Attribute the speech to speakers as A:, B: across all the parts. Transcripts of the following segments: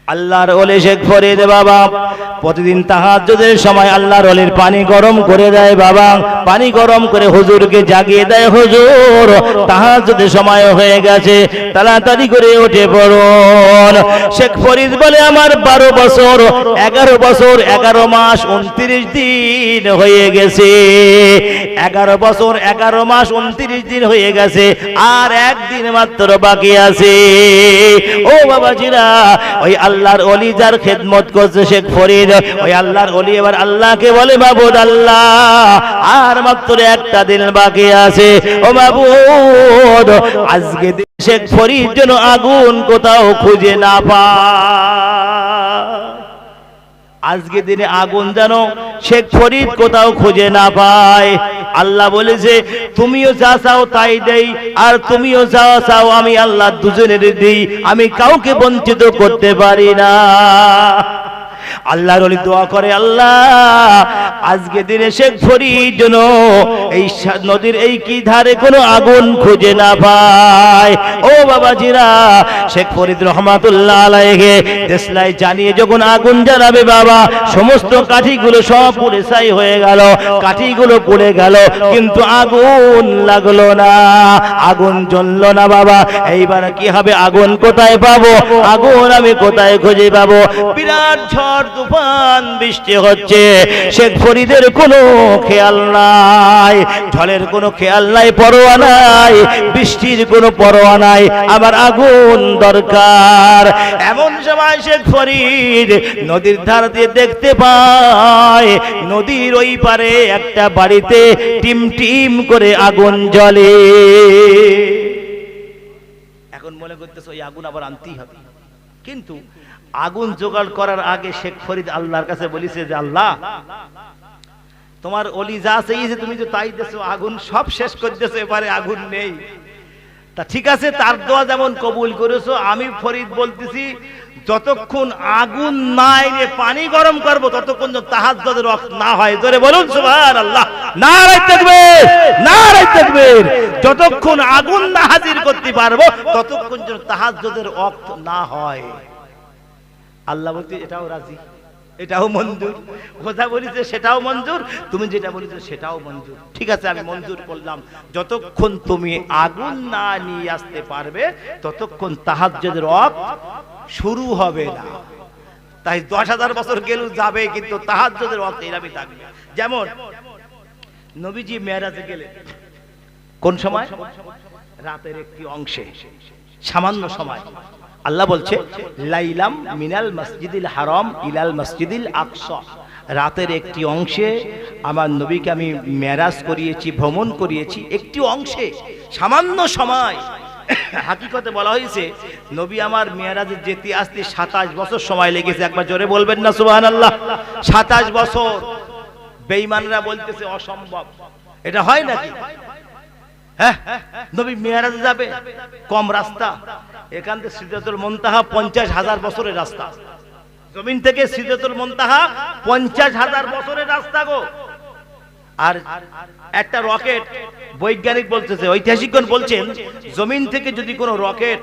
A: আল্লাহর ওলি শেখ ফরিদ বাবা প্রতিদিন তাহাজ্জুদের সময় আল্লাহর ওলির পানি গরম করে দেয় বাবা, পানি গরম করে হুজুরকে জাগিয়ে দেয়, হুজুর তাহাজ্জুদের সময় হয়ে গেছে, তাড়াতাড়ি করে উঠে পড়ুন। শেখ ফরিদ বলে আমার 12 বছর 11 বছর 11 মাস 29 দিন হয়ে গেছে, 11 বছর 11 মাস 29 দিন হয়ে গেছে, আর একদিন মাত্র বাকি আছে। ও বাবাজিরা, ওই আল্লাহর ওলি যার খেদমত করছে শেখ ফরিদ, ওই আল্লাহর ওলি এবার আল্লাহকে বলে মাবুদ আল্লাহ আর মাত্র একটা দিন বাকি আছে, ও মাবুদ আজকে শেখ ফরিদ যেন আগুন কোথাও খুঁজে না পায়, আজকে দিনে আগুন যেন শেখ ফরিদ কোথাও খুঁজে না পায়। আল্লাহ বলেছে তুমিও যা চাও তাই দেই, আর তুমিও যা চাও আমি আল্লাহ দুজনের দিই, আমি কাউকে বঞ্চিত করতে পারি না। আল্লাহর ওলি দোয়া করে আল্লাহ আজকে দিনে শেখ ফরিদ যেন এই নদীর এই কি ধারে কোনো আগুন খুঁজে না পায়। ও বাবাজিরা, শেখ ফরিদ রহমাতুল্লাহ আলাইহি দেশলাই জানিয়ে যখন আগুন জ্বালাবে বাবা, সমস্ত কাঠিগুলো সব পুড়ে ছাই হয়ে গেল, কাঠিগুলো পুড়ে গেল, কিন্তু আগুন লাগলো না, আগুন জ্বললো না বাবা। এইবার কি হবে, আগুন কোথায় পাবো, আগুন আমি কোথায় খুঁজে পাবো? বিরাট ঝড় তুফান বৃষ্টি হচ্ছে, শেখ ফরিদের কোনো খেয়াল নাই, ঝড়ের কোনো খেয়াল নাই, পরোয়া নাই, বৃষ্টির কোনো পরোয়া নাই, আমার আগুন দরকার। এমন সময় শেখ ফরিদ নদীর ধার দিয়ে দেখতে পায় নদীর ওই পারে একটা বাড়িতে টিম টিম করে আগুন জ্বলে। এখন মনে করতেছে ওই আগুন আবার আনতেই হবে, কিন্তু আগুন জোগাড় করার আগে শেখ ফরিদ আল্লাহর কাছে বলেছে যে আল্লাহ তোমার ওলি যা চাইছে তুমি তো তাই দেছো, আগুন সব শেষ করে দিয়েছো, এবারে আগুন নেই। তা ঠিক আছে, তার দোয়া যেমন কবুল করেছো, আমি ফরিদ বলতেছি যতক্ষণ আগুন নাই রে পানি গরম করবো ততক্ষণ তাহাজ্জুদের ওয়াক্ত না হয়। জোরে বলুন সুবহানাল্লাহ, নারে তাকবীর, নারে তাকবীর। যতক্ষণ আগুন না হাজির করতে পারবো ততক্ষণ যেন তাহাজ্জুদের ওয়াক্ত না হয়। আল্লাহ বলতে এটাও রাজি, এটাও মঞ্জুর, কথা বলিছে সেটাও মঞ্জুর, তুমি যেটা বলেছো সেটাও মঞ্জুর। ঠিক আছে, আমি মঞ্জুর করলাম, যতক্ষণ তুমি আগুন না নিয়ে আসতে পারবে ততক্ষণ তাহাজ্জুদের ওয়াক্ত শুরু হবে না। তাই 10,000 বছর গেলেও যাবে, কিন্তু তাহাজ্জুদের ওয়াক্ত এরকমই থাকবে। যেমন নবীজি মেরাজে গেলেন কোন সময়? রাতের একটি অংশে, সামান্য সময়। আল্লাহ বলছে লাইলাম মিনাল মসজিদিল হারাম ইলাল মসজিদিল আকসা, রাতের একটি অংশে আমার নবীকে আমি মেরাজ করিয়েছি, ভ্রমণ করিয়েছি একটি অংশে, সামান্য সময়। হাকিকতে বলা হয়েছে নবী আমার মেরাজে যেতে আসতে 27 বছর সময় লেগেছে। একবার জোরে বলবেন না সুবহানাল্লাহ? 27 বছর। বেঈমানরা বলতেছে অসম্ভব, এটা হয় নাকি? হ্যাঁ, নবী মেরাজে যাবে, কম রাস্তা, এখান থেকে সিদরাতুল মুনতাহা 50,000 বছরের রাস্তা, জমিন থেকে সিদরাতুল মুনতাহা 50,000 বছরের রাস্তা গো। আর একটা রকেট, বৈজ্ঞানিক বলতেছে, ঐতিহাসিকগণ বলছেন জমিন থেকে যদি কোনো রকেট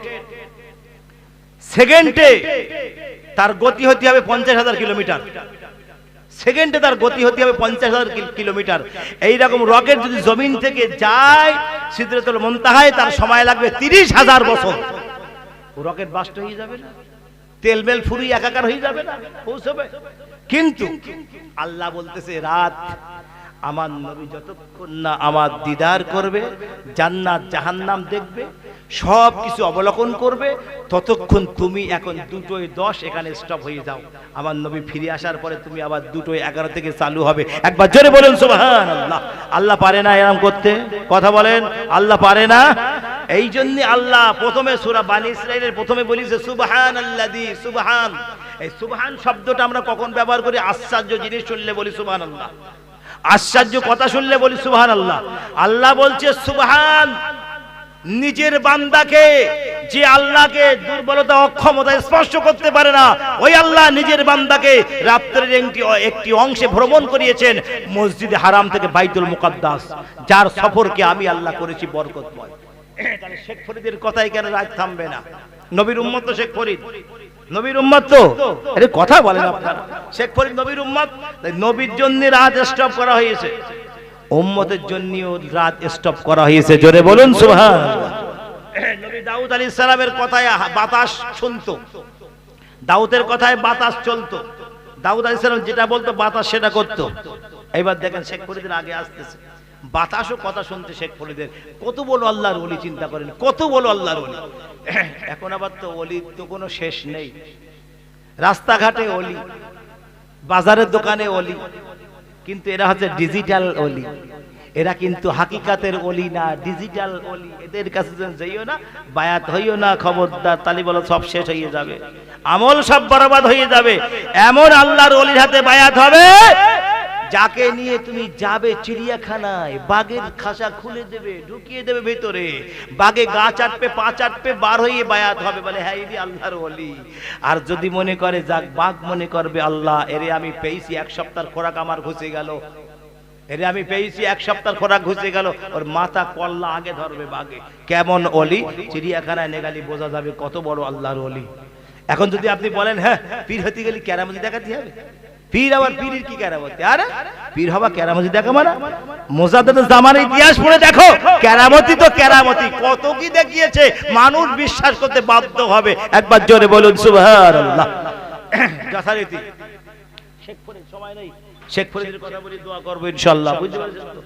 A: সেকেন্ডে তার গতি হতে হবে 50,000 কিলোমিটার, সেকেন্ডে তার গতি হতে হবে 50,000 কিলোমিটার। এইরকম রকেট যদি জমিন থেকে যায় সিদরাতুল মুনতাহায়, তার সময় লাগবে 30,000 বছর। রকেট বাস্ট হয়ে যাবে না, তেল মেল ফুরি একাকার হয়ে যাবে না, পৌঁছবে। কিন্তু আল্লাহ বলতেছে রাত আমার নবী যতক্ষণ না আমার দিদার করবে, জান্নাত জাহান্নাম দেখবে, সব কিছু অবলোকন করবে, ততক্ষণ তুমি এখন 2:10 এখানে স্টপ হয়ে যাও। আমার নবী ফিরে আসার পরে তুমি আবার 2:11 থেকে চালু হবে। একবার জোরে বলেন সুবহানাল্লাহ। আল্লাহ পারে না এরকম করতে? কথা বলেন, আল্লাহ পারে না? এই জন্য আল্লাহ প্রথমে সূরা বানী ইসরাঈলের প্রথমে বলেছে সুবহানাল্লাযী, সুবহান। এই সুবহান শব্দটা আমরা কখন ব্যবহার করি? আশ্চর্য জিনিস শুনলে বলি সুবহানাল্লাহ, আশ্চর্য কথা শুনলে বলি সুবহানাল্লাহ। আল্লাহ বলছে সুবহান, নিজের বান্দাকে, যে আল্লাহকে দুর্বলতা অক্ষমতা স্পর্শ করতে পারে না, ওই আল্লাহ নিজের বান্দাকে রাত্রের একটি অংশে ভ্রমণ করিয়েছেন মসজিদে হারাম থেকে বাইতুল মুকাদ্দাস, যার সফরকে আমি আল্লাহ করেছি বরকতময়। তাহলে শেখ ফরিদের কথাই কেন রাত থামবে না? নবীর উম্মত শেখ ফরিদ, নবীর উম্মত তো, আরে কথা বলেন আপনারা। শেখ ফরিদ নবীর উম্মত, নবীর জন্য রাত স্টপ করা হয়েছে, উম্মতের জন্যও রাত স্টপ করা হয়েছে। জোরে বলুন সুবহানাল্লাহ। নবী দাউদ আলাইহিস সালামের কথায় বাতাস শুনতো, দাউদের কথায় বাতাস চলতো, দাউদ আলাইহিস সালাম যেটা বলতো বাতাস সেটা করতো। এইবার দেখেন শেখ ফরিদের আগে আসতেছে, বাতাসও কথা শুনতে শেখ ফরিদের। কত বড় আল্লাহর ওলি, চিন্তা করেন কত বড় আল্লাহর ওলি। এখন আবার তো ওলির তো কোনো শেষ নেই, রাস্তাঘাটে ওলি, বাজারের দোকানে ওলি, কিন্তু এরা হচ্ছে ডিজিটাল ওলি। এরা কিন্তু হাকিকাতের ওলি না, ডিজিটাল ওলি। এদের কাছে যাইও না, বায়াত হইও না, খবরদার, তালি বলো সব শেষ হয়ে যাবে, আমল সব বরবাদ হয়ে যাবে। এমন আল্লাহর ওলির হাতে বায়াত হবে যাকে নিয়ে তুমি যাবে চিড়িয়াখানায়, বাঘের খাঁচা খুলে দেবে, ঢুকিয়ে দেবে ভেতরে, বাঘে গা চাটবে, পা চাটবে, বার হয়ে বায়াত হবে, বলে হ্যাঁ ইনি আল্লাহর ওলি। আর যদি মনে করে যাক, বাঘ মনে করবে আল্লাহ এরে আমি পেয়েছি, এক সপ্তাহ খোরাক আমার ঘুষে গেল, এরে আমি পেয়েছি এক সপ্তাহ খোরাক ঘুষে গেল, ওর মাথা কল্লা আগে ধরবে বাঘে। কেমন ওলি, চিড়িয়াখানায় নেগালি বোঝা যাবে কত বড় আল্লাহর ওলি। এখন যদি আপনি বলেন হ্যাঁ পীর হতে গেলে কেরামতি দেখাতে হবে, পীর আবার পীরের কি কেরামতি? আরে পীর হবা কেরামতি দেখা মানে? মুজাদ্দেদুল জামানের ইতিহাস পড়ে দেখো, কেরামতি তো কেরামতি, কত কি দেখিয়েছে, মানুষ বিশ্বাস করতে বাধ্য হবে। একবার জোরে বলুন সুবহানাল্লাহ। যথারীতি শেখ ফরিদ, সময় নেই, শেখ ফরিদের কথা বলি, দোয়া করব ইনশাআল্লাহ, বুঝতে পারছেন তো?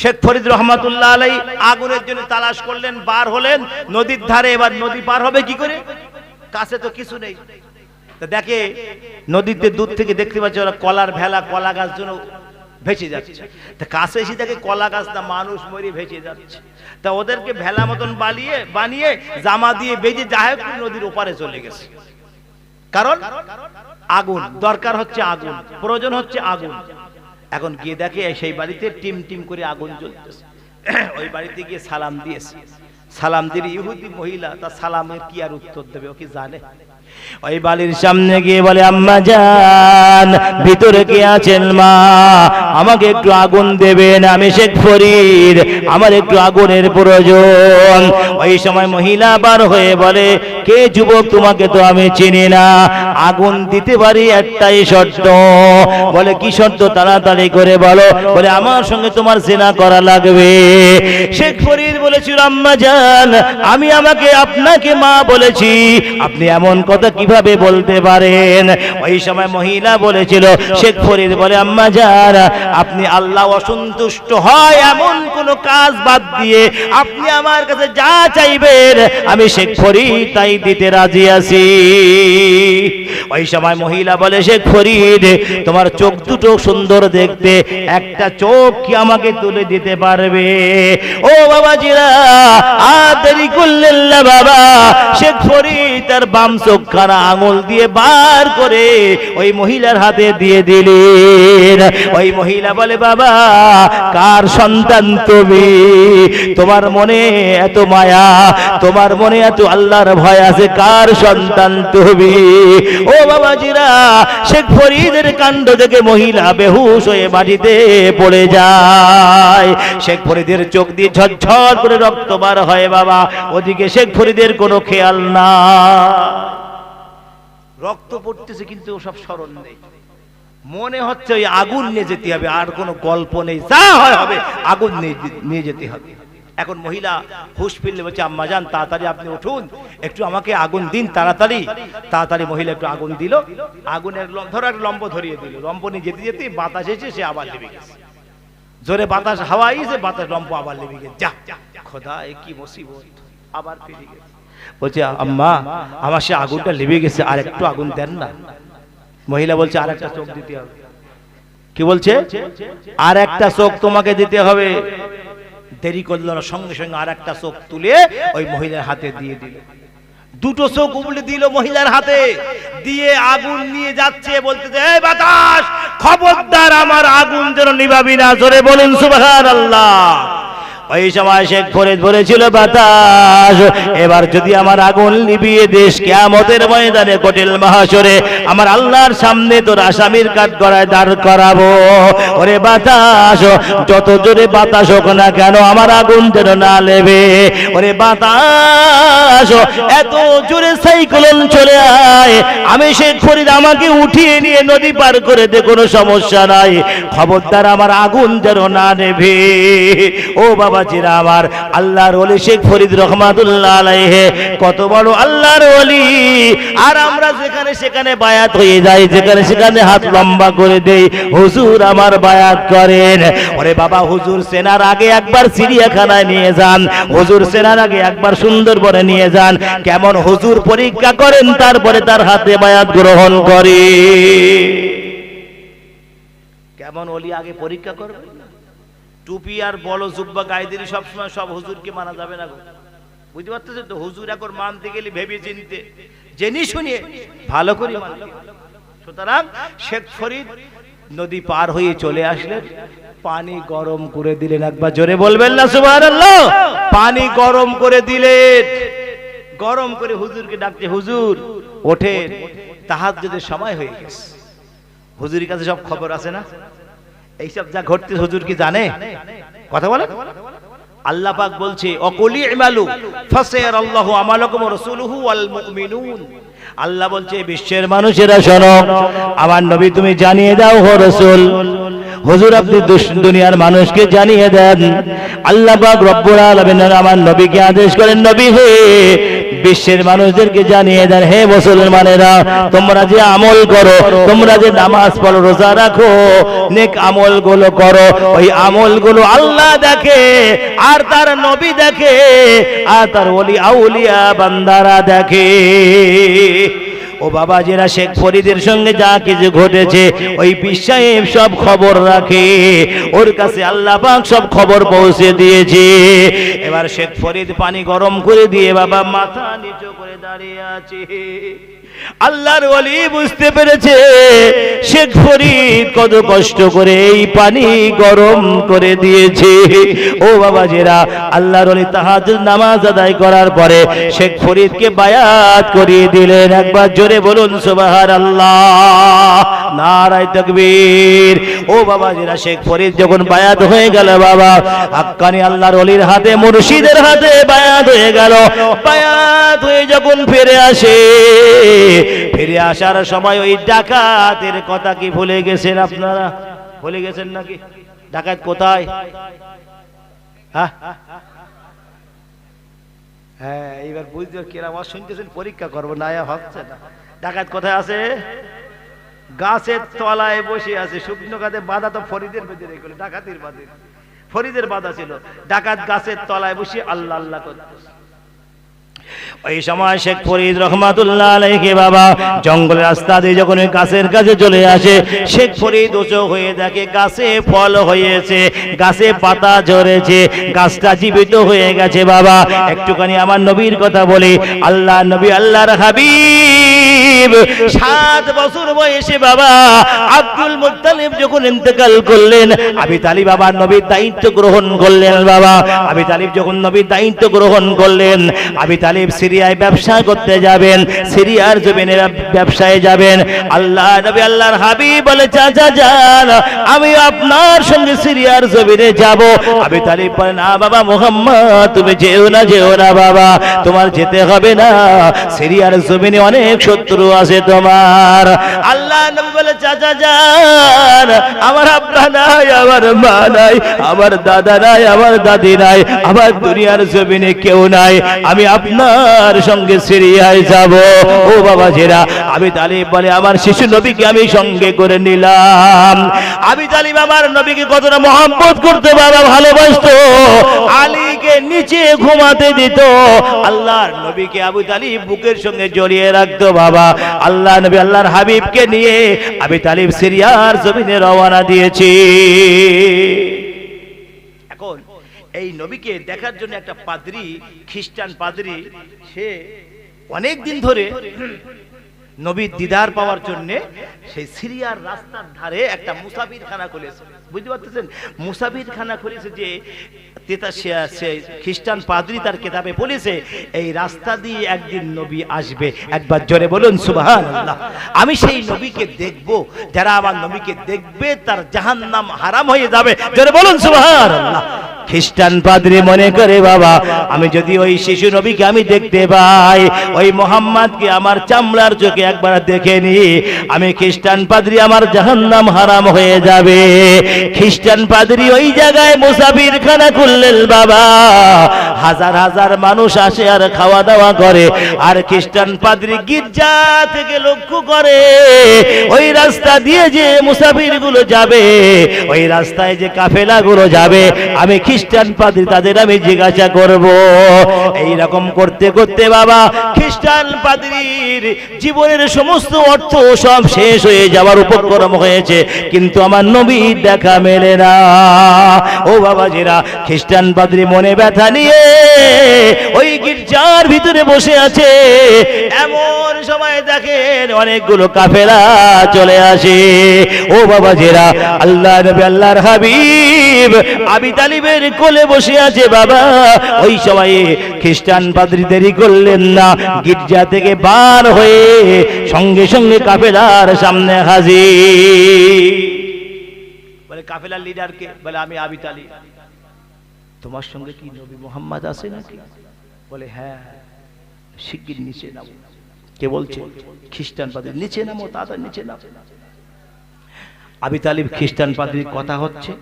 A: শেখ ফরিদ রহমাতুল্লাহ আলাইহি আগুনের জন্য তালাশ করলেন, বার হলেন নদীর ধারে। এবার নদী পার হবে কি করে? কাছে তো কিছু নেই। দেখে নদীতে দূর থেকে দেখতে পাচ্ছে ওরা কলার ভেলা, কলা গাছ যেন ভেসে যাচ্ছে। তা কাছে এসে দেখে কলা গাছ না, মানুষ মরে ভেসে যাচ্ছে। তা ওদেরকে ভেলা মতন বানিয়ে জামা দিয়ে বেঁধে যাই হোক নদীর ওপারে চলে গেছে। কারণ আগুন দরকার হচ্ছে, আগুন প্রয়োজন হচ্ছে, আগুন। এখন গিয়ে দেখে সেই বাড়িতে টিম টিম করে আগুন জ্বলতেছে। ওই বাড়িতে গিয়ে সালাম দিয়েছে, সালাম দিলে ইহুদি মহিলা তার সালামের কি আর উত্তর দেবে, ও কি জানে? ওই বাড়ির সামনে গিয়ে বলে আম্মা জান ভিতরে কে আছেন মা, আমাকে একটু আগুন দেবেন, আমি শেখ ফরিদ, আমার একটু আগুনের প্রয়োজন। ওই সময় মহিলা বার হয়ে বলে কে যুবক, তোমাকে তো আমি চিনি না, আগুন দিতে পারি একটাই শর্ত। বলে কি শর্ত? তাড়াতাড়ি করে বলো। বলে আমার সঙ্গে তোমার জিনা করা লাগবে। শেখ ফরিদ বলেছিল আম্মা জান আমি আমাকে আপনাকে মা বলেছি, আপনি এমন কথা কিভাবে বলতে পারেন? ওই সময় মহিলা বলেছিল, শেখ ফরিদ বলে আম্মা জান আপনি আল্লাহ অসন্তুষ্ট হয় এমন কোন কাজ বাদ দিয়ে আপনি আমার কাছে যা চাইবেন আমি শেখ ফরিদ তাই দিতে রাজি আছি। ওই সময় মহিলা বলে শেখ ফরিদ তোমার চোখ দুটো সুন্দর দেখতে, একটা চোখ কি আমাকে তুলে দিতে পারবে? ও বাবাজিরা আর দেরি করলেন না বাবা। শেখ ফরিদ তার বাম চোখখানা আঙুল দিয়ে বার করে ওই মহিলার হাতে দিয়ে দিলেন। ওই মহিলা বলে বাবা কার সন্তান তুমি? তোমার মনে এত মায়া, তোমার মনে এত আল্লাহর ভয় আছে, কার সন্তান তুমি? ও বাবাজিরা শেখ ফরিদের কাণ্ড দেখে মহিলা বেহুশ হয়ে মাটিতে পড়ে যায়। শেখ ফরিদের চোখ দিয়ে ঝরঝর করে রক্ত বার হয় বাবা, ওদিকে শেখ ফরিদের কোনো খেয়াল না, রক্ত পড়তেছে কিন্তু ওসব স্মরণ নেই। মনে হচ্ছে ওই আগুন নিয়ে যেতে হবে, আর কোনো গল্প নেই, যা হয় হবে, আগুন নিয়ে যেতে হবে। এখন মহিলা হুঁশ ফিরলে বলছে আম্মা জান তাড়াতাড়ি আপনি উঠুন, একটু আমাকে আগুন দিন তাড়াতাড়ি। তাড়াতাড়ি মহিলা একটু আগুন দিল, আগুনের ধরো একটা লম্ব ধরিয়ে দিল, লম্ব নিয়ে যেতে যেতে বাতাস এসে সে আবার লেবে গেছে। জোরে বাতাস হাওয়া আইছে, বাতাস লম্ব আবার লেবে গেছে। যা খোদা এ কি মুসিবত, আবার ফিরে গেছে। বলছে আম্মা আমার সে আগুনটা লেবে গেছে, আর একটু আগুন দেন না। মহিলা বলছে আর একটা চোখ দিতে হবে। কি বলছে? আর একটা চোখ তোমাকে দিতে হবে। দেরি করলো না, সঙ্গে সঙ্গে আর একটা চোখ তুলে ওই মহিলার হাতে দিয়ে দিল। দুটো চোখ উবলে দিল মহিলার হাতে, দিয়ে আগুন নিয়ে যাচ্ছে, বলতেছে এই বাতাস খবরদার আমার আগুন যেন নিভাবি না। জোরে বলুন সুবহানাল্লাহ। ওই সময় শেখ ফরিদ বলেছিল বাতাস এবার যদি আমার আগুন নিভিয়ে দেশ কিয়ামতের ময়দানে কঠিন মাহশরে আমার আল্লাহর সামনে তোর আসামির কাঠগড়ায় দাঁড় করাবো। ওরে বাতাস যত জোরে বাতাস হোক না কেন আমার আগুন যেন না লেবে। ওরে বাতাস এত জোরে সাইক্লোন চলে আয় আমি শেখ ফরিদ আমাকে উঠিয়ে নিয়ে নদী পার করে দে, কোনো সমস্যা নাই, খবরদার আমার আগুন যেন না নেবে। ও বাবাজিরা আমার, আল্লাহর ওলি শেখ ফরিদ রহমাতুল্লাহ আলাইহি কত বড় আল্লাহর ওলি। আর আমরা যেখানে সেখানে বায়াত হয়ে যাই, যেখানে সেখানে হাত লম্বা করে দেই, হুজুর আমার বায়াত করেন। ওরে বাবা হুজুর সেনার আগে একবার চিড়িয়াখানায় নিয়ে যান, হুজুর সেনার আগে একবার সুন্দরবনে নিয়ে যান, কেমন হুজুর পরীক্ষা করেন তারপরে তার হাতে বায়াত গ্রহণ করে। কেমন ওলি আগে পরীক্ষা করবে। টুপি আর বড় জুব্বা গায়ে দিলে সবসময় সব হুজুরকে মানা যাবে না, বুঝতে পারতেছেন তো? হুজুর এখন মানতে গেলে ভেবে চিনতে জেনে শুনিয়ে ভালো করে মানতে। সুতরাং শেখ ফরিদ নদী পার হয়ে চলে আসলেন, পানি গরম করে দিলেন। একবার জোরে বলবেন না সুবহানাল্লাহ? পানি গরম করে দিলেন, গরম করে হুজুরকে ডাকতে, হুজুর ওঠেন, তাহাজ্জুদের সময় হয়ে গেছে। হুজুরের কাছে সব খবর আছে না? এইসব যা ঘটতে হুজুর কি জানে? কথা বলেন। আল্লাহ পাক বলছে অকুলি ইমালু ফাসায়ারাল্লাহু আমালাকুম ওয়া রাসূলুহু ওয়াল মুমিনুন। আল্লাহ বলছে বিশ্বের মানুষেরা শোনো, আমার নবী তুমি জানিয়ে দাও ও রাসূল। হুজুর আপনি দুনিয়ার মানুষকে জানিয়ে দেন। আল্লাহ পাক রব্বুল আলামিন আমার নবীকে আদেশ করেন, নবী হে বিশ্বের মানুষদেরকে জানিয়ে দেন, হে মুসলমানেরা তোমরা যে আমল করো, তোমরা যে নামাজ পড়ো, রোজা রাখো, নেক আমলগুলো করো, ওই আমলগুলো আল্লাহ দেখে, আর তার নবী দেখে, আর তার ওলি আউলিয়া বান্দারা দেখে। ও বাবাজিরা শেখ ফরিদের সঙ্গে যা কিছু ঘটেছে ওই বিষয়ে সব খবর রাখে, ওর কাছে আল্লাহ পাক সব খবর পৌঁছে দিয়েছে। এবার শেখ ফরিদ পানি গরম করে দিয়ে বাবা মাথা নিচু করে দাঁড়িয়ে আছে। আল্লাহর ওলি বুঝতে পেরেছে শেখ ফরিদ কত কষ্ট করে এই পানি গরম করে দিয়েছে। ও বাবাজিরা আল্লাহর ওলি তাহাজ্জুদ নামাজ আদায় করার পরে শেখ ফরিদকে বায়াত করিয়ে দিলেন। একবার জোরে বলুন সুবহানাল্লাহ, নারায়ে তাকবীর। ও বাবাজিরা শেখ ফরিদ যখন বায়াত হয়ে গেল বাবা, হাক্কানি আল্লাহর ওলির হাতে, মুর্শিদের হাতে বায়াত হয়ে গেল। বায়াত হয়ে যখন ফিরে আসে, ফিরে আসার সময় ওই ডাকাতের কথা কি ভুলে গেছেন আপনারা? ভুলে গেছেন নাকি? ডাকাত কোথায়? হ্যাঁ এইবার বুঝতে কেরা আওয়াজ শুনতেছেন, পরীক্ষা করবো না হচ্ছে না। ডাকাত কোথায় আছে? গাছের তলায় বসে আছে। শুকনো গাছে বাধা তো ফরিদের ভেতরে, এগুলো ডাকাতির বাধা, ফরিদের বাধা ছিল। ডাকাত গাছের তলায় বসে আল্লাহ আল্লাহ করতেছে। ওই সময় শেখ ফরিদ রহমাতুল্লাহ আলাইহি বাবা জঙ্গলের রাস্তা দিয়ে যখন ওই গাছের কাছে চলে আসে, শেখ ফরিদ উঁচু হয়ে দেখে গাছে ফল হয়েছে, গাছে পাতা ঝরেছে, গাছটা জীবিত হয়ে গেছে। বাবা একটুখানি আমার নবীর কথা বলি। আল্লাহ নবী আল্লাহর হাবিব 7 বছর বয়সে বাবা আব্দুল মুত্তালিব যখন ইন্তেকাল করলেন, আবি তালিব বাবার নবীর দায়িত্ব গ্রহণ করলেন। বাবা আবি তালিব যখন নবীর দায়িত্ব গ্রহণ করলেন, আবি তালিব সিরিয়ায় ব্যবসা করতে যাবেন, সিরিয়ার জমিনে ব্যবসায় যাবেন। আল্লাহ নবী আল্লাহর হাবিব বলে চাচা যান আমি আপনার সঙ্গে সিরিয়ার জমিনে যাব। আবি তালিব বলে না বাবা মুহাম্মদ তুমি যেও না, যেও না বাবা, তোমার যেতে হবে না, সিরিয়ার জমিনে অনেক শত্রু আছে তোমার। আল্লাহ নবী বলে চাচা যান আমার আব্বা নাই, আমার মা নাই, আমার দাদা নাই, আমার দাদি নাই, আমার দুনিয়ার জমিনে কেউ নাই, আমি আপনার সঙ্গে সিরিয়ায় যাব। ও বাবা জেরা আবি তালিব বলে আমার শিশু নবীকে আমি সঙ্গে করে নিলাম। আবি তালিব আমার নবীকে কতটা মহব্বত করতে বাবা ভালোবাসতো, আলীকে নিচে ঘুমাতে দিত, আল্লাহর নবীকে আবু তালিব বুকের সঙ্গে জড়িয়ে রাখতো। বাবা আল্লাহ নবী আল্লাহর হাবিবকে নিয়ে আবি তালিব সিরিয়ার জমিনে রওনা দিয়েছে। এখন এই নবীকে দেখার জন্য একটা পাদ্রী, খ্রিস্টান পাদ্রী, সে অনেক দিন ধরে নবীর দিদার পাওয়ার জন্য সেই সিরিয়ার রাস্তার ধারে একটা মুসাফিরখানা খুলেছে। বুঝতে পারতেছেন? মুসাফিরখানা খুলেছে যে খ্রিস্টান পাদ্রী তার কিতাবে বলেছে এই রাস্তা দিয়ে একদিন নবী আসবে। একবার জোরে বলুন সুবহানাল্লাহ। আমি সেই নবীকে দেখব, যারা আমার নবীকে দেখবে তার জাহান্নাম হারাম হয়ে যাবে। জোরে বলুন সুবহানাল্লাহ। খ্রিস্টান পাদ্রী মনে করে বাবা আমি যদি ওই শিশু নবীকে আমি দেখতে পাই, ওই মোহাম্মদকে আমার চামড়ার চোখে একবার দেখে নি, আমি খ্রিস্টান পাদ্রী আমার জাহান্নাম হারাম হয়ে যাবে। খ্রিস্টান পাদ্রী ওই জায়গায় মুসাফিরখানা খুললেন বাবা। হাজার হাজার মানুষ আসে আর খাওয়া দাওয়া করে, আর খ্রিস্টান পাদ্রী গির্জা থেকে লক্ষ্য করে ওই রাস্তা দিয়ে যে মুসাফির গুলো যাবে, ওই রাস্তায় যে কাফেলা গুলো যাবে, আমি খ্রিস্টান পাদ্রী তাদের আমি জিজ্ঞাসা করব। এই রকম করতে করতে বাবা খ্রিস্টান পাদ্রীর জীবনের সমস্ত অর্থ সব শেষ হয়ে যাওয়ার উপক্রম হয়েছে, কিন্তু আমার নবীর দেখা মেলে না। ও বাবা যেরা খ্রিস্টান পাদ্রী মনে ব্যথা নিয়ে ওই গির্জার ভিতরে বসে আছে, এমন সময় দেখেন অনেকগুলো কাফেলা চলে আসে। ও বাবা যেরা আল্লাহ নবী আল্লাহর হাবিব আবি তালিবের কোলে বসে আছে বাবা। ওই সময়ে খ্রিস্টান পাদ্রী দেরি করলেন না, গির্জা থেকে বার হয়ে সঙ্গে সঙ্গে কাফেলার সামনে হাজির। বলে কাফেলার লিডার কে? বলে আমি আবি তালিব। তোমার সঙ্গে কি নবী মুহাম্মদ আছে নাকি? বলে হ্যাঁ। শিগগির নিচে নামো। কে বলছে? খ্রিস্টান পাদ্রী। নিচে নামো, তাড়াতাড়ি নিচে নামো। আবি তালিব খ্রিস্টান পাদ্রীর কথা হচ্ছে,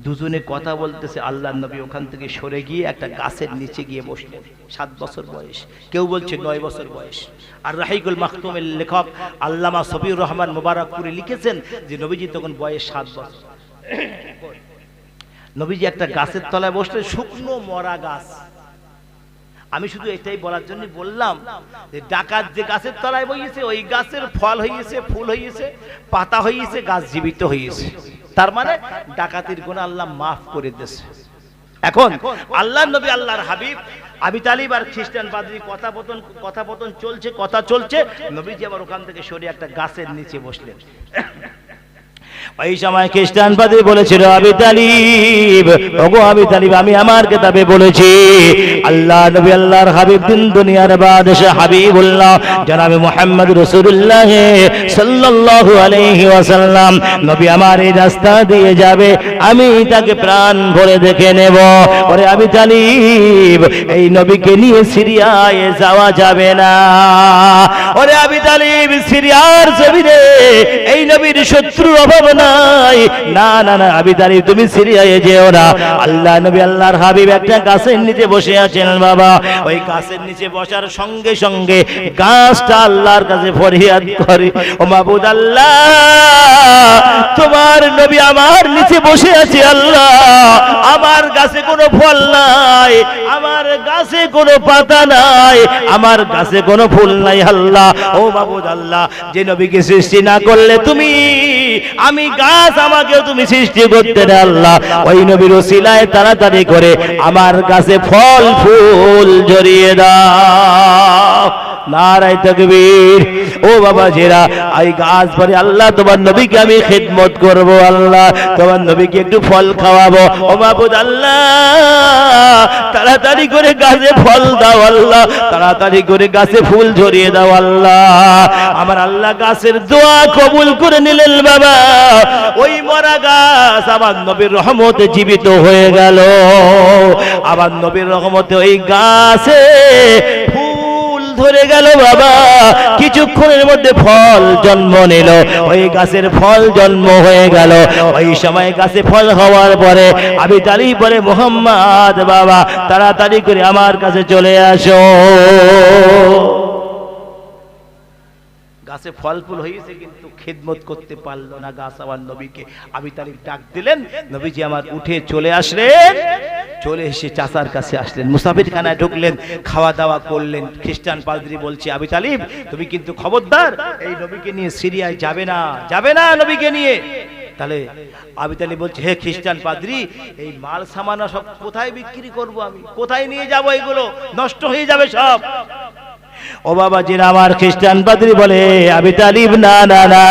A: দুজনে কথা বলতেছে। আল্লাহর নবী ওখান থেকে সরে গিয়ে একটা গাছের নিচে গিয়ে বসলেন। 7 বছর বয়স, কেউ বলছে 9 বছর বয়স। আর রাহিকুল মাখতুমের লেখক আল্লামা সফিউর রহমান মুবারকপুরি লিখেছেন যে নবীজি তখন বয়স 7 বছর। নবীজি একটা গাছের তলায় বসলেন, শুকনো মরা গাছ। আমি শুধু এটাই বলার জন্য বললাম যে ডাকাত যে গাছের তলায় বসেছে, ওই গাছের ফল হয়েছে, ফুল হয়েছে, পাতা হয়েছে, গাছ জীবিত হয়েছে। তার মানে ডাকাতির গুনাহ আল্লাহ মাফ করে দিয়েছে। এখন আল্লাহর নবী আল্লাহর হাবিব আবি তালিব আর খ্রিস্টান পাদ্রী কথাপতন চলছে, কথা চলছে। নবীজি আবার ওখান থেকে সরে একটা গাছের নিচে বসলেন। ওই সময় খ্রিস্টান পাদ্রী বলেছিল আবি তালিব, ওগো আবি তালিব, আমি আমার কিতাবে বলেছি আল্লাহ নবী আল্লাহর হাবিব দিন দুনিয়ার বাদশা হাবিবুল্লাহ জনাব মুহাম্মদ রাসূলুল্লাহ সাল্লাল্লাহু আলাইহি ওয়াসাল্লাম নবী আমার এই রাস্তা দিয়ে যাবে, আমি তাকে প্রাণ ভরে দেখে নেব। ওরে আবি তালিব, এই নবীকে নিয়ে সিরিয়ায় যাওয়া যাবে না। ওরে আবি তালিব, সিরিয়ার জমিনে এই নবীর শত্রুর অভাব নাই। না না না আবি তালিব, তুমি সিরিয়ায় যেও না। আল্লাহ নবী আল্লাহর হাবিব একটা গাছের নিচে বসে আছেন বাবা। ওই গাছের নিচে বসার সঙ্গে সঙ্গে গাছটা আল্লাহর কাছে ফরিয়াদ করে, ও মাবুদ আল্লাহ, তোমার নবী আমার নিচে বসে আছে। আল্লাহ, আমার গাছে কোনো ফল নাই, আমার গাছে কোনো পাতা নাই, আমার গাছে কোনো ফুল নাই। আল্লাহ, ও মাবুদ আল্লাহ, যে নবীকে সৃষ্টি না করলে তুমি, আমি গাছ, আমাকেও তুমি সৃষ্টি করতে না। আল্লাহ, ওই নবীর ওসিলায় তাড়াতাড়ি করে আমার গাছে ফল ফুল জড়িয়ে দাও। নারায়ে তাকবীর। ও বাবা জেরা, এই গাছ পরে আল্লাহ তোমার নবীকে আমি খিদমত করব, আল্লাহ তোমার নবীকে একটু ফল খাওয়াবো। ও মাবুদ আল্লাহ, তাড়াতাড়ি করে গাছে ফল দাও। আল্লাহ, তাড়াতাড়ি করে গাছে ফুল ঝরিয়ে দাও। আল্লাহ, আমার আল্লাহ গাছের দোয়া কবুল করে নিলেন বাবা। ওই মরা গাছ আমার নবীর রহমতে জীবিত হয়ে গেল। আমার নবীর রহমতে ওই গাছে ফুল ধরে গেল বাবা। কিছুক্ষণের মধ্যে ফল জন্ম নিল, ওই গাছের ফল জন্ম হয়ে গেল। ওই সময় গাছে ফল হওয়ার পরে আবি তালিব বলে, মুহাম্মদ বাবা, তাড়াতাড়ি করে আমার কাছে চলে আসো। গাছে ফল ফুল হয়েছে কিন্তু খিদমত করতে পারলো না গাছ আমার নবীকে। আবি তালিব ডাক দিলেন, নবীজি আমার উঠে চলে আসলেন। চলে এসে চাচার কাছে আসলেন, মুসাফিরখানায় ঢুকলেন, খাওয়া দাওয়া করলেন। খ্রিস্টান পাদ্রী বলছে, আবি তালিব, তুমি কিন্তু খবরদার এই নবীকে নিয়ে সিরিয়ায় যাবে না, যাবে না নবীকে নিয়ে। তাহলে আবি তালিব বলছে, হে খ্রিস্টান পাদ্রী, এই মাল সামানা সব কোথায় বিক্রি করব আমি? কোথায় নিয়ে যাব? এগুলো নষ্ট হয়ে যাবে সব। ও বাবা জিরা আমার খ্রিস্টান পাদ্রী বলে আবু তালিব না না না,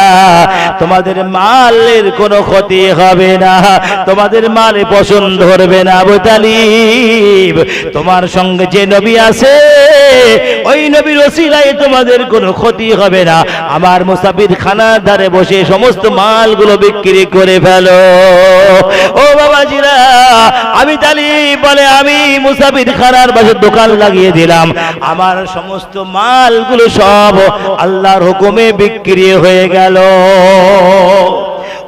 A: তোমাদের মালের কোনো ক্ষতি হবে না, তোমাদের মালে পছন্দ ধরবে না। আবু তালিব, তোমার সঙ্গে যে নবী আছে ওই নবীর ওসিলায় তোমাদের কোনো ক্ষতি হবে না। আমার মুসাফির খানার ধারে বসে সমস্ত মালগুলো বিক্রি করে ফেলো। ও বাবাজিরা, আবু তালিব বলে আমি মুসাফির খানার পাশে দোকান লাগিয়ে দিলাম, আমার সমস্ত মালগুলো সব আল্লাহর হুকুমে বিক্রি হয়ে গেল।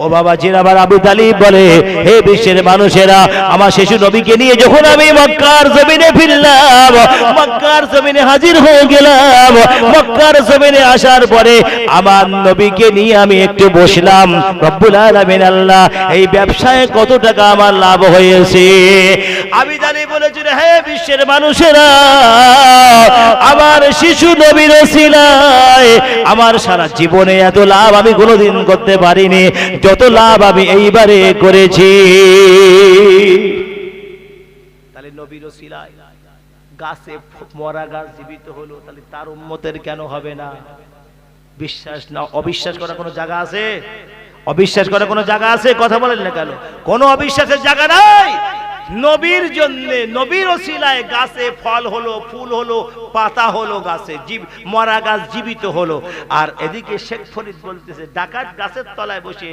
A: ও বাবা জিরা, আবার আবু তালিব বলে হে বিশ্বের মানুষেরা, আমার শিশু নবীকে নিয়ে যখন আমি মক্কার জমিনে ফিরলাম, মক্কার জমিনে হাজির হয়ে গেলাম, মক্কার জমিনে আসার পরে আমার নবীকে নিয়ে আমি একটু বসলাম। রব্বুল আলামিন আল্লাহ, এই ব্যবসায় কত টাকা আমার লাভ হয়েছে। আবু তালিব বলেছিল হে বিশ্বের মানুষেরা, আমার শিশু নবীর ওসিলায় আমার সারা জীবনে এত লাভ আমি কোনোদিন করতে পারিনি যত লাভ আমি এইবারে করেছি। তাহলে নবীর ওসিলায় গাছে মরা গাছ জীবিত হলো, তাহলে তার উম্মতের কেন হবে না? বিশ্বাস না অবিশ্বাস করার কোনো জায়গা আছে? অবিশ্বাস করার কোনো জায়গা আছে? কথা বলেন না কেন? কোনো অবিশ্বাসের জায়গা নাই। নবীর জন্য, নবীর ওসিলায় গাছে ফল হলো, ফুল হলো, পাতা হলো, গাছে মরা গাছ জীবিত হলো। আর এদিকে শেখ ফরিদ বলতেছে ডাকাত গাছের তলায় বসে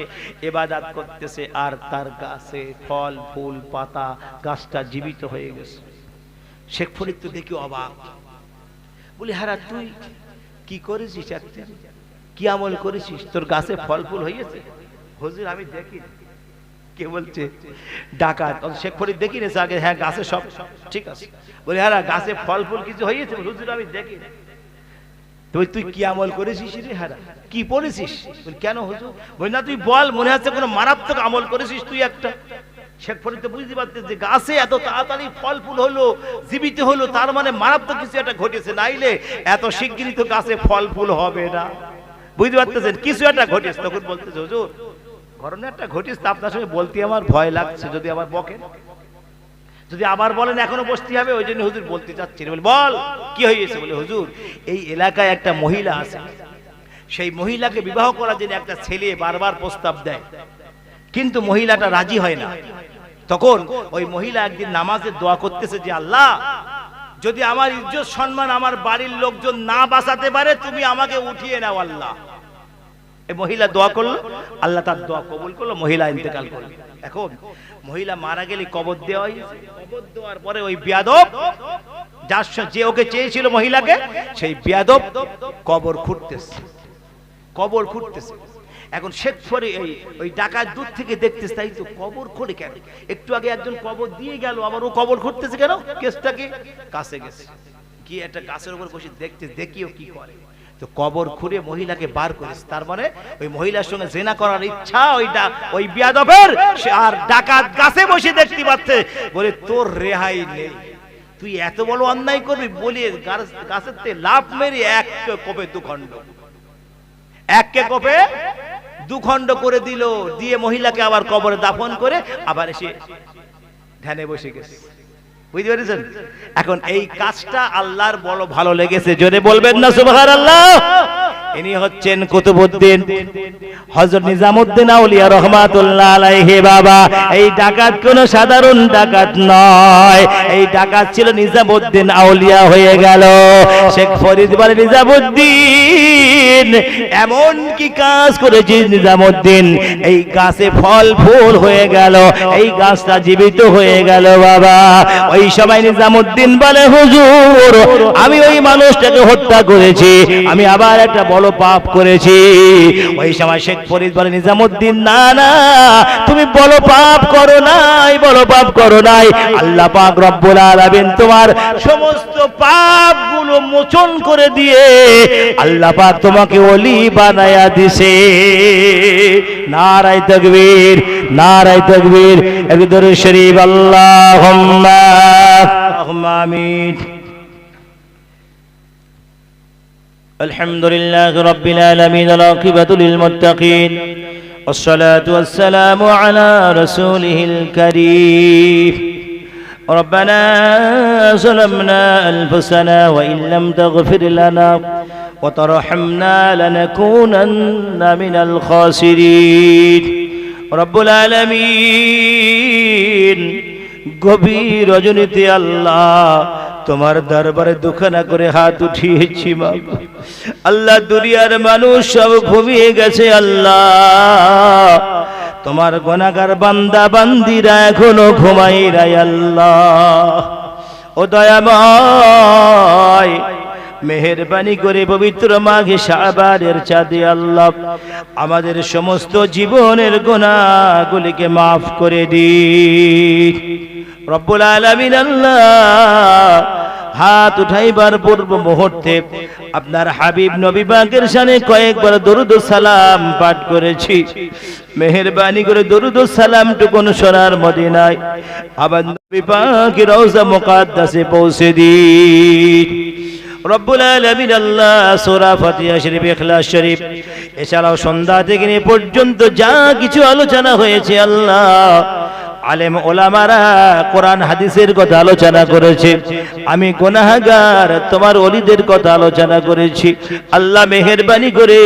A: ইবাদত করতেছে, আর তার গাছে ফল ফুল পাতা গাছটা জীবিত হয়ে গেছে। শেখ ফরিদ তো দেখি অবাক, বলি হারা তুই কি করেছিস, কি আমল করেছিস, তোর গাছে ফল ফুল হয়েছে? হুজুর আমি দেখি। কে বলছে? ডাকাত। শেখ ফরিদ দেখি না আগে? হ্যাঁ গাছে সব ঠিক আছে। বলে হ্যাঁ গাছে ফল ফুল কিছু হয়েছে? হুজুর আমি দেখি। তুই কি আমল করেছিস রে? হ্যাঁ কি পড়েছিস? কেন হুজুর? বলি না তুই বল, মনে হচ্ছে কোনো মারাত্মক আমল করেছিস তুই একটা। শেখ ফরিদ তো বুঝতে পারতেন যে গাছে এত তাড়াতাড়ি ফল ফুল হলো, জীবিত হলো, তার মানে মারাত্মক কিছু একটা ঘটেছে, নাইলে এত শিগগিরই তো গাছে ফল ফুল হবে না। বুঝতে পারতেছেন কিছু একটা ঘটেছে। তখন বলতেছে হুজুর ঘটনা একটা ঘটিস, আপনার সঙ্গে বলতে আমার ভয় লাগছে, যদি আবার বকেন, যদি আবার বলেন এখনো বসতে হবে, ওই জন্য হুজুর বলতে চাচ্ছি। বল কি হয়েছে? বলে হুজুর এই এলাকায় একটা মহিলা আছে, সেই মহিলাকে বিবাহ করার জন্য একটা ছেলে বারবার প্রস্তাব দেয়, কিন্তু মহিলাটা রাজি হয় না। তখন ওই মহিলা একদিন নামাজে দোয়া করতেছে যে আল্লাহ, যদি আমার ইজ্জত সম্মান আমার বাড়ির লোকজন না বাঁচাতে পারে তুমি আমাকে উঠিয়ে নাও আল্লাহ। এই মহিলা দোয়া করলো, আল্লাহ তার দোয়া কবুল করলো, মহিলা ইন্তেকাল করলো। এখন মহিলা মারা গেলে কবর দেওয়া হয়েছে। কবর দেওয়ার পরে ওই বেয়াদব যার যে ওকে চেয়েছিল মহিলাকে, সেই বেয়াদব কবর খুঁড়তেছে, কবর খুঁড়তেছে। এখন শেখ ফরিদ ওই ডাকাত দূর থেকে দেখতেছে, তাই তো কবর খুঁড়ে কেন? একটু আগে একজন কবর দিয়ে গেল, আবার ও কবর খুঁড়তেছে কেন? কেসটা কি? কাছে গেছে কি একটা গাছের উপর বসে দেখতে, দেখিও কি করে। তো কবর খুঁড়ে মহিলাকে বার করেছে, তার মানে ওই মহিলার সঙ্গে জেনা করার ইচ্ছা ওই বিয়াদবের। আর ডাকাত গাছে বসে দেখতে পাচ্ছে, বলে তোর রেহাই নেই, তুই এত বড় অন্যায় করবি? বলি গাছের থেকে লাভ মেরে এক কোপে দুখণ্ড, এক কোপে দুখণ্ড করে দিল, দিয়ে মহিলাকে আবার কবরে দাফন করে আবার এসে ধ্যানে বসে গেছে। বুঝতে পেরেছেন? এখন এই কাজটা আল্লাহর বড় ভালো লেগেছে, জোরে বলবেন না সুবহানাল্লাহ। ইনি হচ্ছেন কুতুবউদ্দিন হযরত নিজামউদ্দিন আউলিয়া রাহমাতুল্লাহ আলাইহি। বাবা এই ডাকাত কোন সাধারণ ডাকাত নয়, এই ডাকাত ছিল নিজামউদ্দিন আউলিয়া হয়ে গেল। শেখ ফরিদ বলে নিজামউদ্দিন এমন কি কাজ করেছিস নিজামউদ্দিন, এই গাছে ফল ফুল হয়ে গেল, এই গাছটা জীবিত হয়ে গেল। বাবা ওই সময় নিজামউদ্দিন বলে হুজুর আমি ওই মানুষটাকে হত্যা করেছি, আমি আবার একটা বড় পাপ করেছি। ওই সময় শেখ ফরিদ বলে নিজামউদ্দিন না না, তুমি বড় পাপ করো নাই, বড় পাপ করো নাই। আল্লাহ পাক রব্বুল আলামিন তোমার সমস্ত পাপগুলো মোচন করে দিয়ে আল্লাহ পাক তোমাকে ওলি বানায়া দিছে। নারায়ে তাকবীর, নারায়ে তাকবীর। একবার দরুদ শরীফ আল্লাহুম্মা আমিন। الحمد لله رب العالمين، العاقبة للمتقين، والصلاة والسلام على رسوله الكريم ربنا ظلمنا أنفسنا وإن لم تغفر لنا وترحمنا لنكونن من الخاسرين رب العالمين গভীর রজনীতে আল্লাহ তোমার দরবারে দুখানা করে হাত উঠিয়েছি বাবা আল্লাহ দুনিয়ার মানুষ সব ঘুমিয়ে গেছে আল্লাহ তোমার গুনাহগার বান্দা বান্দিরা এখনো ঘুমাই নাই আল্লাহ ও দয়াময় মেহেরবানি করে পবিত্র মাঘে শাবানের চাঁদে আল্লাহ আমাদের সমস্ত জীবনের গুনাহগুলিকে maaf করে দিন রব্বুল আলামিন আল্লাহ হাত উঠাইবার পূর্ব মুহূর্তে আপনার হাবিব নবী পাকের শানে কয়েকবার দরুদ ও সালাম পাঠ করেছি মেহেরবানি করে দরুদ ও সালাম টুকুন সোনার মদিনায় আবার নবী পাকের রওজা মুকাদ্দাসে পৌঁছে দিন রব্বুল আলামিন আল্লাহ সূরা ফাতিহা শরীফ ইখলাস শরীফ এছাড়াও সন্ধ্যা থেকে নিয়ে পর্যন্ত যা কিছু আলোচনা হয়েছে আল্লাহ আলেম ওলামারা কোরআন হাদিসের কথা আলোচনা করেছে আমি গুনাহগার তোমার ওলিদের কথা আলোচনা করেছি আল্লাহ মেহেরবানি করে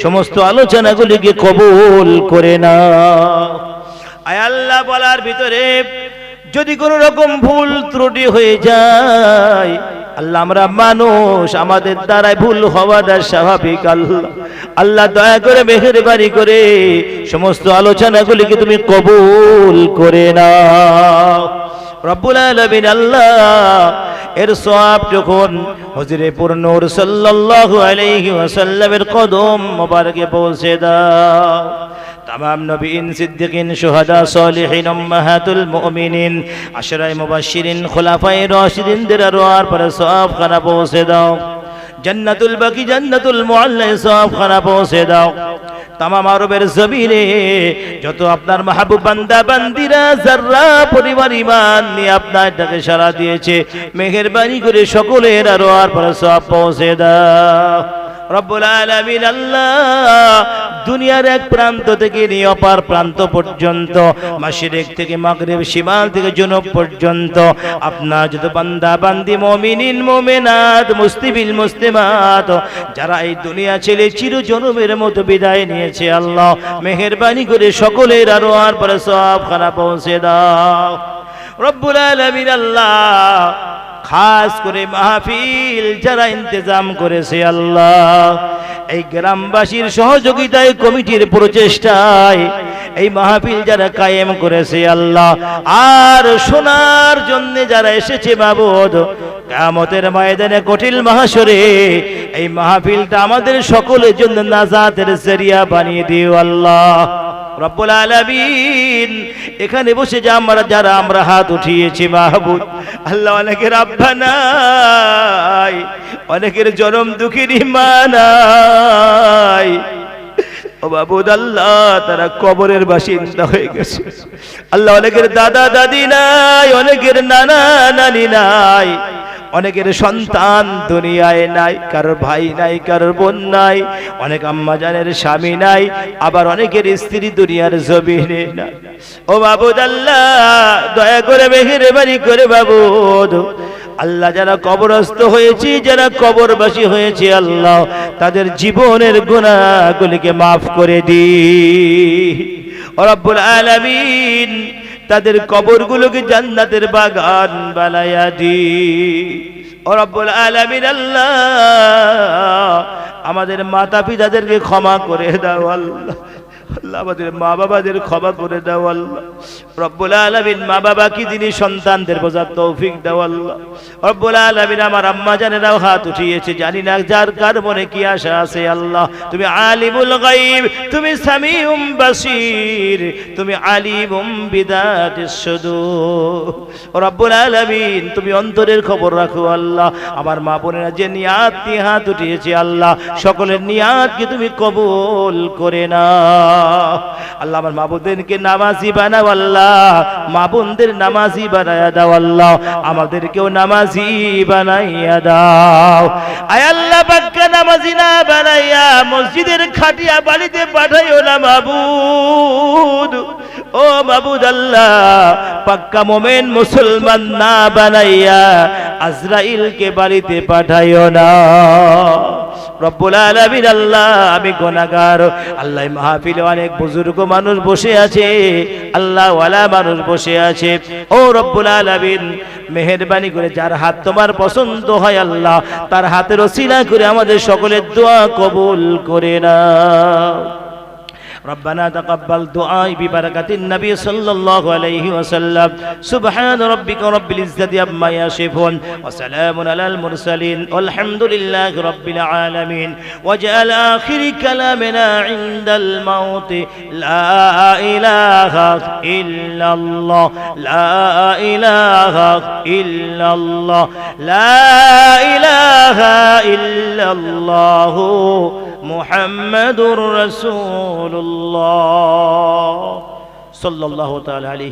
A: সমস্ত আলোচনাগুলিকে কবুল করে নাও আয় আল্লাহ বলার ভিতরে যদি কোনো রকম ভুল ত্রুটি হয়ে যায় আল্লাহ আমরা মানুষ আমাদের দ্বারাই ভুল হওয়াটা স্বাভাবিক আল্লাহ আল্লাহ দয়া করে মেহেরবানি করে সমস্ত আলোচনাগুলিকে তুমি কবুল করে নাও রব্বুল আলামিন আল্লাহ এর সওয়াব যখন হুজুরে পুরনূর সাল্লাল্লাহু আলাইহি ওয়াসাল্লামের কদম মোবারকে পৌঁছে দাও तमाम नबीन सिद्दीकीन शुहदा सालिहीन उम्महातुल मुमिनीन अशराए मुबश्शिरीन खुलाफाए राशिदीन देर रोआर पर सवाब खाना पहुंचे दाओ जन्नतुल बाकी जन्नतुल मुअल्ला सवाब खाना पहुंचे दाओ तमाम अरबेर जमीने যত আপনার মাহবুব বান্দা বান্দিরা যারা পরিবার ঈমান নিয়ে আপনার ডাকে সাড়া দিয়েছে মেহেরবানি করে সকলের রোয়ার पर সওয়াব পৌঁছে দাও রব্বুল আলামিন আল্লাহ দুনিয়ার এক প্রান্ত থেকে নিয়ে অপর প্রান্ত পর্যন্ত মাশরিক থেকে মাগরিব শিমাল থেকে জুনুব পর্যন্ত আপনার যত বান্দা বান্দি মুমিনিন মুমিনাত মুসলিমিন মুসলিমাত যারা এই দুনিয়া ছেড়ে চিরজনমের মতো বিদায় নিয়েছে আল্লাহ মেহেরবানি করে সকলের রওয়ার পর সওয়াব খানা পৌঁছে দাও রব্বুল আলামিন আল্লাহ খাস করে মাহফিল যারা ইন্তজাম করেছে আল্লাহ এই গ্রামবাসীর সহযোগিতায় কমিটির প্রচেষ্টায় এই মাহফিল যারা কায়েম করেছে আল্লাহ আর শোনার জন্য যারা এসেছে মাবুদ কিয়ামতের ময়দানে কঠিন মাহশরে এই মাহফিলটা আমাদের সকলের জন্য নাজাতের জরিয়া বানিয়ে দিও আল্লাহ রব্বুল আলামিন এখানে বসে যারা আমরা হাত উঠিয়েছি মাহবুব আল্লাহ অনেকের আব্বা নাই অনেকের জনম দুঃখীর মা নাই ও মাবুদ আল্লাহ তারা কবরের বাসিন্দা হয়ে গেছে আল্লাহ অনেকের দাদা দাদি নাই অনেকের নানা নানি নাই অনেকের সন্তান দুনিয়ায় নাই কারোর ভাই নাই কারোর বোন নাই অনেক আম্মা জানের স্বামী নাই আবার অনেকের স্ত্রী দুনিয়ার জমিনে নাই ও মাবুদ আল্লাহ দয়া করে মেহেরবানি করে মাবুদ আল্লাহ যারা কবরস্থ হয়েছে যারা কবরবাসী হয়েছে আল্লাহ তাদের জীবনের গুনাহগুলিকে maaf করে দিন ও রব্বুল আলামিন তাদের কবরগুলোকে জান্নাতের বাগান বানায়া দিন ও রব্বুল আলামিন আল্লাহ আমাদের মাতা পিতাদেরকে ক্ষমা করে দাও আল্লাহ আল্লাহ আমাদের মা বাবাদের ক্ষমা করে দাও আল্লাহ রব্বুল আলামিন মা বাবা কি যিনি সন্তানদের বোঝার তৌফিক দাও আল্লাহ রব্বুল আলামিন আমার আম্মা জানেরাও হাত উঠিয়েছে জানি না যার কার মনে কি আশা আছে আল্লাহ তুমি আলিমুল গায়ব তুমি সামিউম বাসীর তুমি আলিমুম বিদাতিস সুদূর রব্বুল আলামিন তুমি অন্তরের খবর রাখো আল্লাহ আমার মা বোনেরা যে নিয়াত নিয়ে হাত উঠিয়েছে আল্লাহ সকলের নিয়াতকে তুমি কবুল করে নাও আল্লাহ আমার মা বোনদেরকে নামাজি বানাও আল্লাহ মা বোনদের নামাজি বানায়া দাও আল্লাহ আমাদেরকেও নামাজি বানাইয়া দাও আয় আল্লাহ পাককে নামাজি না বানাইয়া মসজিদের খাটিয়া বাড়িতে পাঠাইও না মাবুদ ও মাবুদ আল্লাহ পাক্কা মুমিন মুসলমান না বানাইয়া আজরাইলকে বাড়িতে পাঠাইও না। রব্বুল আলামিন আল্লাহ আমি গুনাহগার, আল্লাহ মাহফিলে অনেক বুজুর্গ মানুষ বসে আছে, আল্লাহ ওয়ালা মানুষ বসে আছে। ও রব্বুল আলামিন মেহেরবানি করে যার হাত তোমার পছন্দ হয় আল্লাহ তার হাতের ওসিলা করে আমাদের সকলের দোয়া কবুল করে নাও। ربنا تقبل دعائي ببركة النبي صلى الله عليه وسلم سبحان ربك رب العزة عما يصفون وسلام على المرسلين والحمد لله رب العالمين وجعل آخر كلامنا عند الموت لا إله إلا الله لا إله إلا الله لا إله إلا الله محمد رسول الله صلى الله تعالى عليه